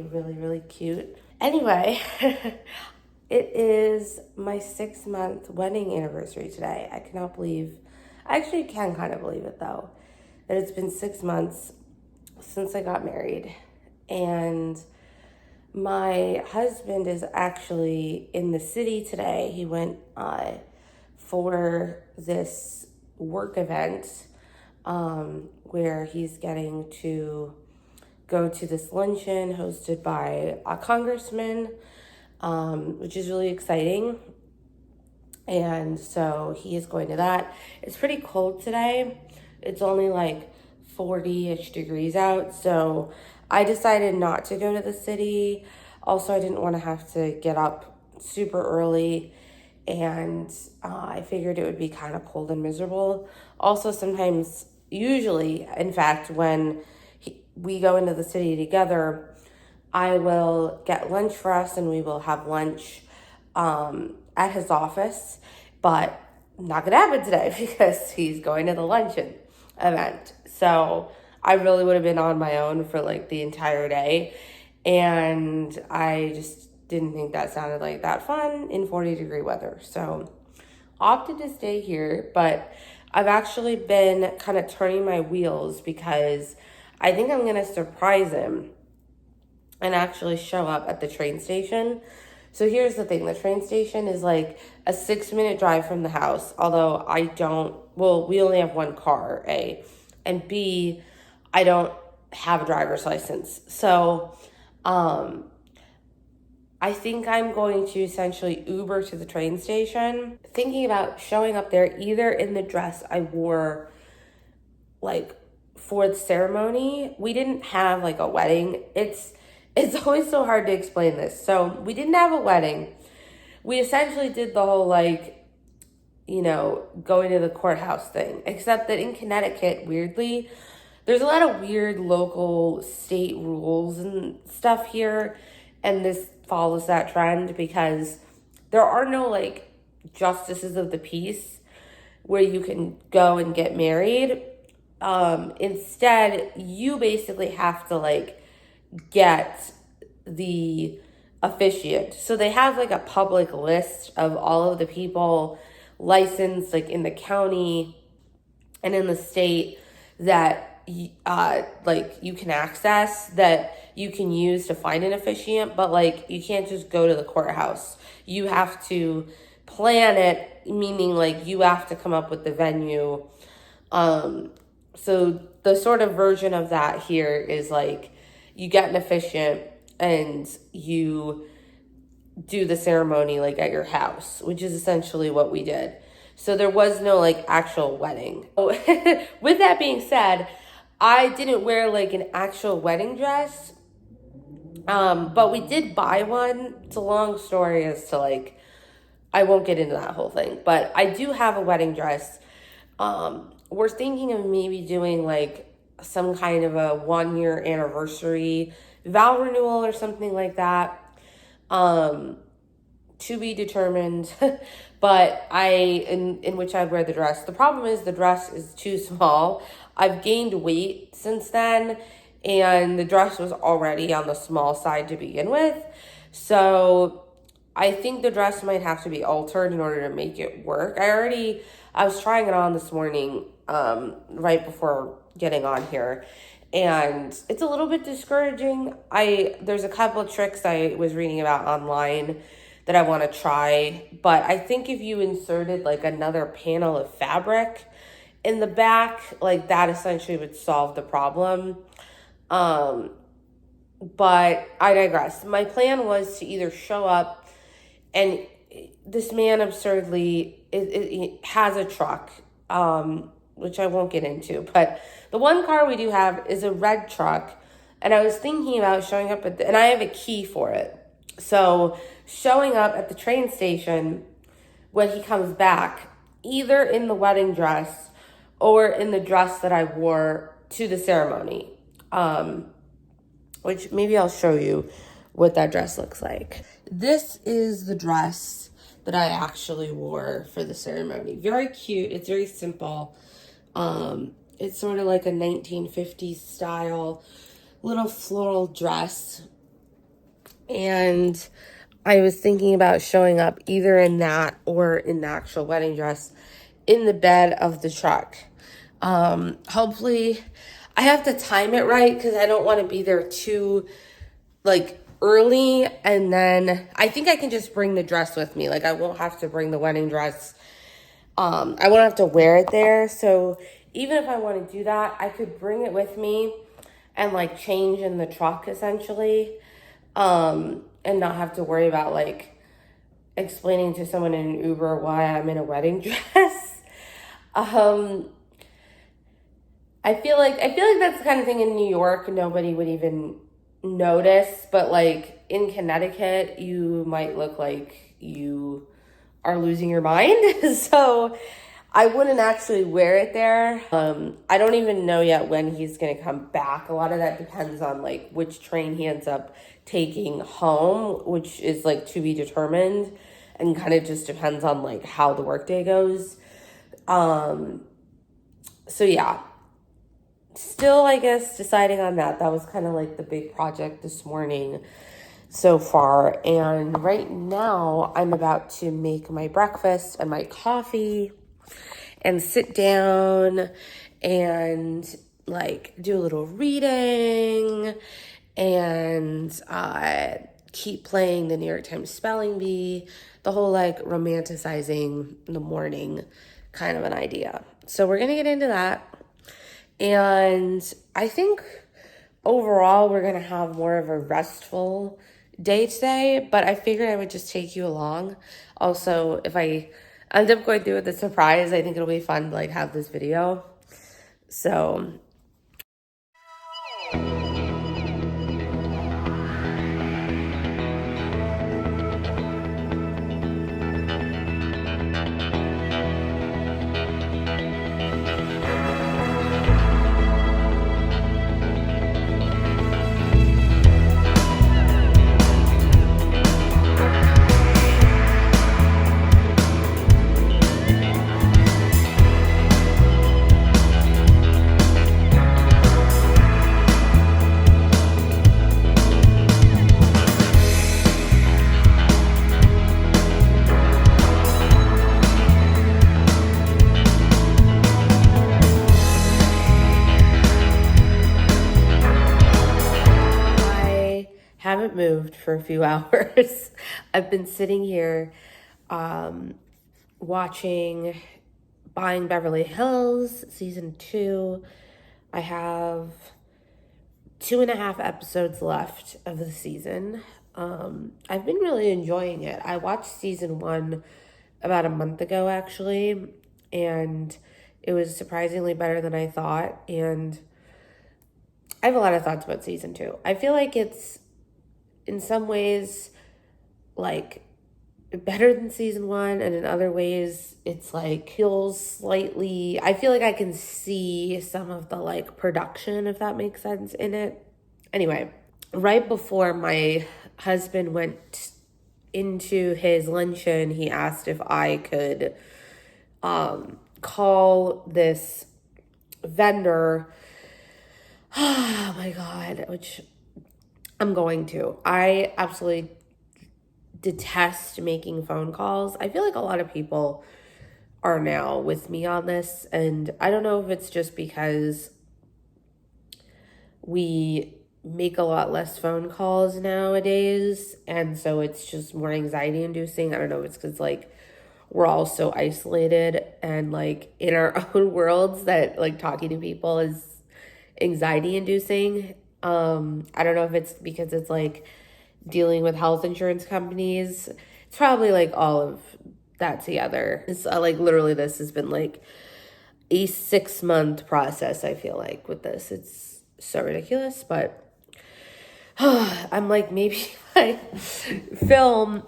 be really, really cute. Anyway, it is my 6-month wedding anniversary today. I cannot believe, I actually can kind of believe it though, that it's been 6 months since I got married. And my husband is actually in the city today. He went for this work event where he's getting to go to this luncheon hosted by a congressman, which is really exciting. And so he is going to that. It's pretty cold today. It's only like 40-ish degrees out. So I decided not to go to the city. Also, I didn't want to have to get up super early. And I figured it would be kind of cold and miserable. Also, sometimes, usually, in fact, when we go into the city together, I will get lunch for us and we will have lunch at his office, but not gonna happen today because he's going to the luncheon event. So I really would have been on my own for like the entire day, and I just didn't think that sounded like that fun in 40-degree weather. So opted to stay here, but I've actually been kind of turning my wheels because I think I'm gonna surprise him and actually show up at the train station. So here's the thing, the train station is like a 6-minute drive from the house, although we only have one car, A, and B, I don't have a driver's license. So I think I'm going to essentially Uber to the train station, thinking about showing up there either in the dress I wore like for the ceremony. We didn't have like a wedding. It's always so hard to explain this. So we didn't have a wedding. We essentially did the whole like, going to the courthouse thing, except that in Connecticut, weirdly, there's a lot of weird local state rules and stuff here. And this follows that trend because there are no like justices of the peace where you can go and get married. Instead, you basically have to like get the officiant. So they have like a public list of all of the people licensed like in the county and in the state that like you can access, that you can use to find an officiant, but like you can't just go to the courthouse. You have to plan it, meaning like you have to come up with the venue. So the sort of version of that here is like you get an officiant and you do the ceremony like at your house, which is essentially what we did. So there was no like actual wedding. With that being said, I didn't wear like an actual wedding dress, but we did buy one. It's a long story as to like, I won't get into that whole thing, but I do have a wedding dress. We're thinking of maybe doing like some kind of a 1-year anniversary vow renewal or something like that. To be determined, but in which I'd wear the dress. The problem is the dress is too small. I've gained weight since then, and the dress was already on the small side to begin with. So I think the dress might have to be altered in order to make it work. I was trying it on this morning, right before getting on here, and it's a little bit discouraging. There's a couple of tricks I was reading about online that I want to try, but I think if you inserted like another panel of fabric in the back, like that essentially would solve the problem. But I digress. My plan was to either show up, and this man absurdly it has a truck, which I won't get into, but the one car we do have is a red truck, and I was thinking about showing up and I have a key for it. So showing up at the train station when he comes back, either in the wedding dress or in the dress that I wore to the ceremony, which maybe I'll show you what that dress looks like. This is the dress that I actually wore for the ceremony. Very cute. It's very simple. It's sort of like a 1950s style little floral dress. And I was thinking about showing up either in that or in the actual wedding dress in the bed of the truck. Hopefully, I have to time it right because I don't want to be there too, like, early. And then I think I can just bring the dress with me. Like, I won't have to bring the wedding dress. I won't have to wear it there. So even if I want to do that, I could bring it with me and, like, change in the truck, essentially. And not have to worry about, like, explaining to someone in an Uber why I'm in a wedding dress. I feel like that's the kind of thing in New York nobody would even notice, but like in Connecticut, you might look like you are losing your mind. So I wouldn't actually wear it there. I don't even know yet when he's gonna come back. A lot of that depends on like which train he ends up taking home, which is like to be determined, and kind of just depends on like how the workday goes. So yeah, still, I guess, deciding on that. That was kind of like the big project this morning so far. And right now, I'm about to make my breakfast and my coffee and sit down and like do a little reading and keep playing the New York Times Spelling Bee, the whole like romanticizing the morning kind of an idea. So we're going to get into that. And I think overall we're going to have more of a restful day today, but I figured I would just take you along. Also, if I end up going through with the surprise, I think it'll be fun to like have this video. So haven't moved for a few hours. I've been sitting here watching Buying Beverly Hills season 2. I have 2.5 episodes left of the season. I've been really enjoying it. I watched season 1 about a month ago actually, and it was surprisingly better than I thought. And I have a lot of thoughts about season 2. I feel like it's in some ways like better than season 1, and in other ways it's like feels slightly, I feel like I can see some of the like production, if that makes sense, in it. Anyway, right before my husband went into his luncheon, he asked if I could call this vendor. Oh my God, which I'm going to. I absolutely detest making phone calls. I feel like a lot of people are now with me on this, and I don't know if it's just because we make a lot less phone calls nowadays, and so it's just more anxiety inducing. I don't know if it's because like we're all so isolated and like in our own worlds that like talking to people is anxiety inducing. I don't know if it's because it's like dealing with health insurance companies. It's probably like all of that together. It's like literally this has been like a 6-month process, I feel like, with this. It's so ridiculous, but I'm like, maybe if I film,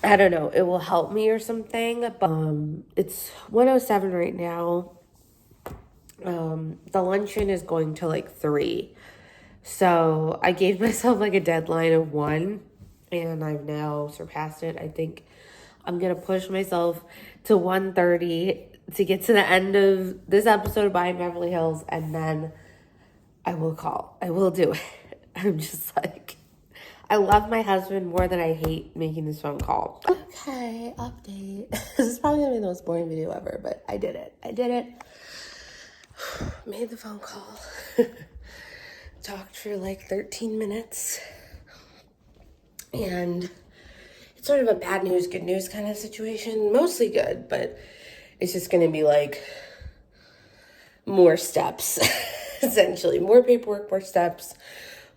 I don't know, it will help me or something. But it's 1:07 right now. The luncheon is going to like 3. So I gave myself like a deadline of 1, and I've now surpassed it. I think I'm going to push myself to 1:30 to get to the end of this episode of Buying Beverly Hills, and then I will call. I will do it. I'm just like, I love my husband more than I hate making this phone call. Okay, update. This is probably gonna be the most boring video ever, but I did it. I did it. Made the phone call. Talked for like 13 minutes. And it's sort of a bad news, good news kind of situation. Mostly good, but it's just gonna be like more steps, essentially. More paperwork, more steps,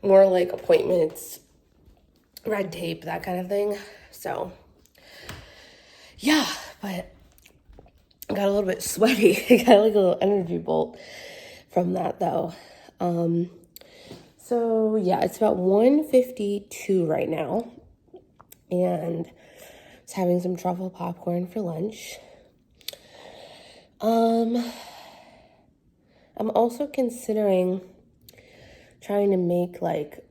more like appointments, red tape, that kind of thing. So, yeah, but I got a little bit sweaty. I got like a little energy bolt from that though. So yeah, it's about 1:52 right now. And I was having some truffle popcorn for lunch. I'm also considering trying to make like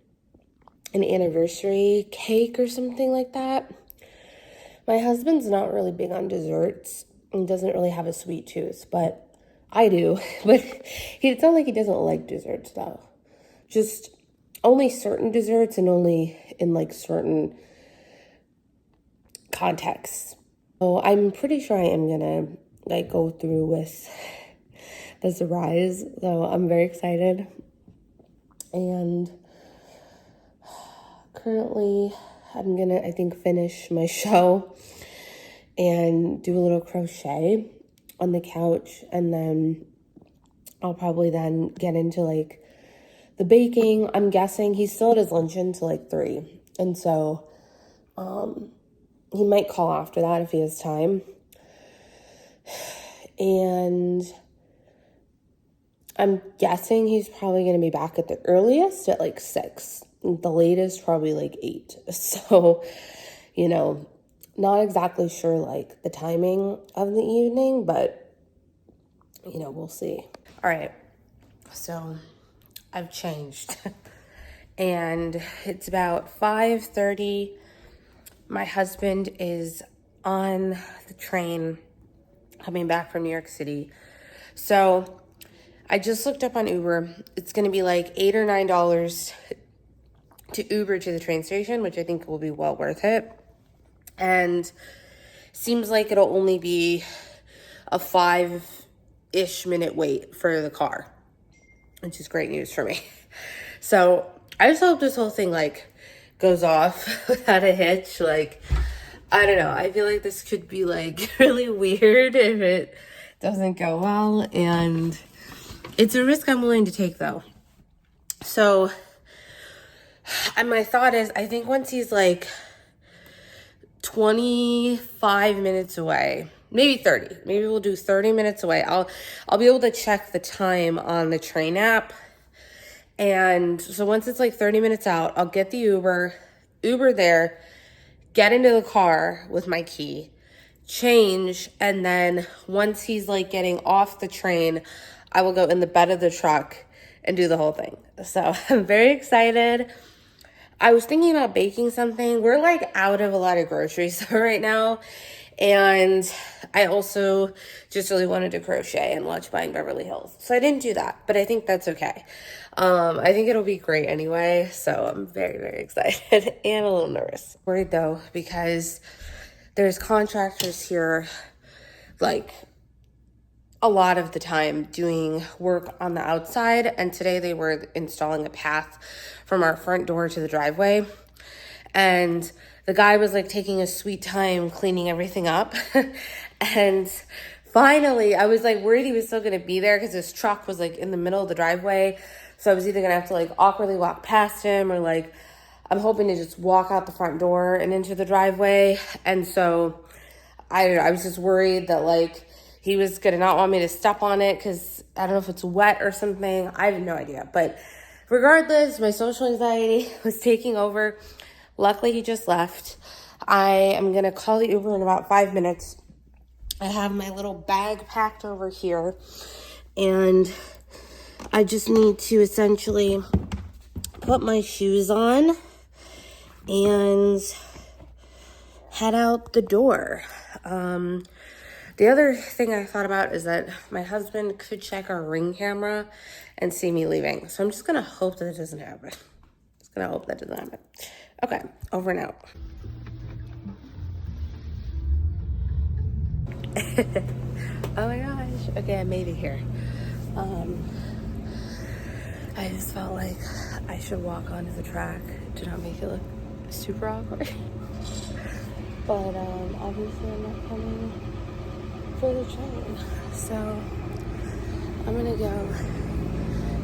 an anniversary cake or something like that. My husband's not really big on desserts and doesn't really have a sweet tooth, but I do. But it's not like he doesn't like desserts though. Just only certain desserts and only in like certain contexts. So I'm pretty sure I am gonna like go through with the surprise. So I'm very excited. And currently I'm gonna, I think, finish my show and do a little crochet on the couch, and then I'll probably then get into like the baking. I'm guessing he's still at his luncheon until like 3, and so he might call after that if he has time. And I'm guessing he's probably going to be back at the earliest at like 6. The latest probably like 8. So, you know, not exactly sure like the timing of the evening, but, you know, we'll see. All right. So I've changed. And it's about 5:30. My husband is on the train coming back from New York City. So I just looked up on Uber. It's going to be like $8 or $9 to Uber to the train station, which I think will be well worth it. And seems like it'll only be a 5-ish minute wait for the car, which is great news for me. So I just hope this whole thing like goes off without a hitch. Like, I don't know. I feel like this could be like really weird if it doesn't go well. And it's a risk I'm willing to take though. So, and my thought is, I think once he's like 25 minutes away, maybe 30, maybe we'll do 30 minutes away. I'll be able to check the time on the train app. And so once it's like 30 minutes out, I'll get the Uber there, get into the car with my key, change, and then once he's like getting off the train, I will go in the bed of the truck and do the whole thing. So I'm very excited. I was thinking about baking something. We're like out of a lot of groceries right now. And I also just really wanted to crochet and watch Buying Beverly Hills. So I didn't do that, but I think that's okay. I think it'll be great anyway. So I'm very, very excited and a little nervous. Worried though, because there's contractors here like a lot of the time doing work on the outside. And today they were installing a path from our front door to the driveway. And the guy was like taking a sweet time cleaning everything up. And finally, I was like worried he was still going to be there because his truck was like in the middle of the driveway. So I was either going to have to like awkwardly walk past him, or like I'm hoping to just walk out the front door and into the driveway. And so I don't know, I was just worried that like he was going to not want me to step on it because I don't know if it's wet or something. I have no idea. But regardless, my social anxiety was taking over. Luckily, he just left. I am going to call the Uber in about 5 minutes. I have my little bag packed over here. And I just need to essentially put my shoes on and head out the door. The other thing I thought about is that my husband could check our Ring camera and see me leaving. So I'm just going to hope that it doesn't happen. Just gonna hope that doesn't happen. Okay, over and out. Oh my gosh. Okay, I made it here. I just felt like I should walk onto the track to not make it look super awkward. But obviously I'm not coming for the train. So I'm gonna go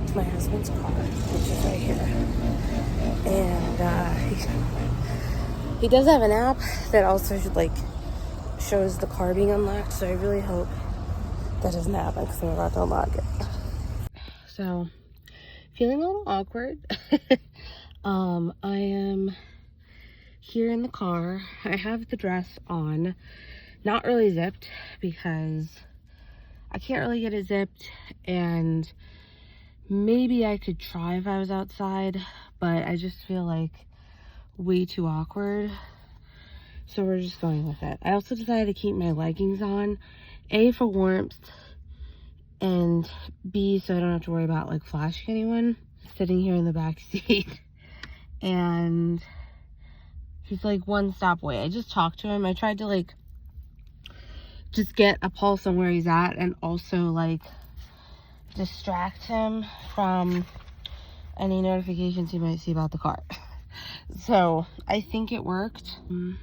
to my husband's car, which is right here. And he does have an app that also shows the car being unlocked. So I really hope that doesn't happen because I'm about to unlock it. So feeling a little awkward. I am here in the car. I have the dress on, not really zipped because I can't really get it zipped, and maybe I could try if I was outside, but I just feel like way too awkward. So we're just going with it. I also decided to keep my leggings on, A, for warmth, and B, so I don't have to worry about like flashing anyone. Sitting here in the back seat, and he's like one stop away. I just talked to him. I tried to like just get a pulse on where he's at, and also like distract him from any notifications he might see about the car. So I think it worked. Now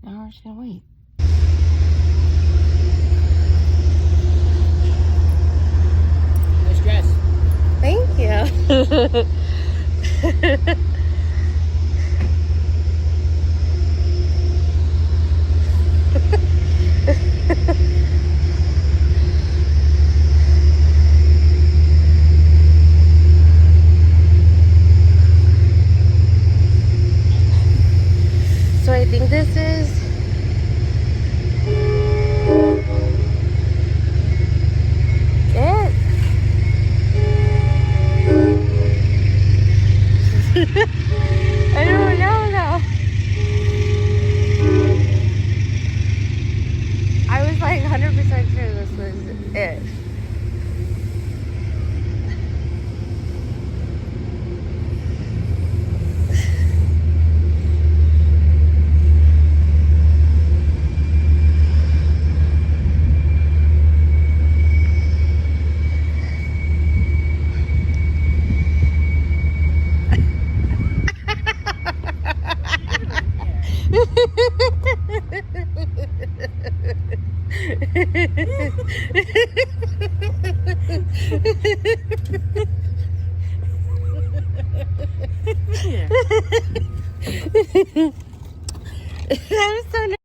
we're just gonna wait. Nice dress. Thank you. So I think this is it. I don't know though. I was like 100% sure this was it. That was so nice.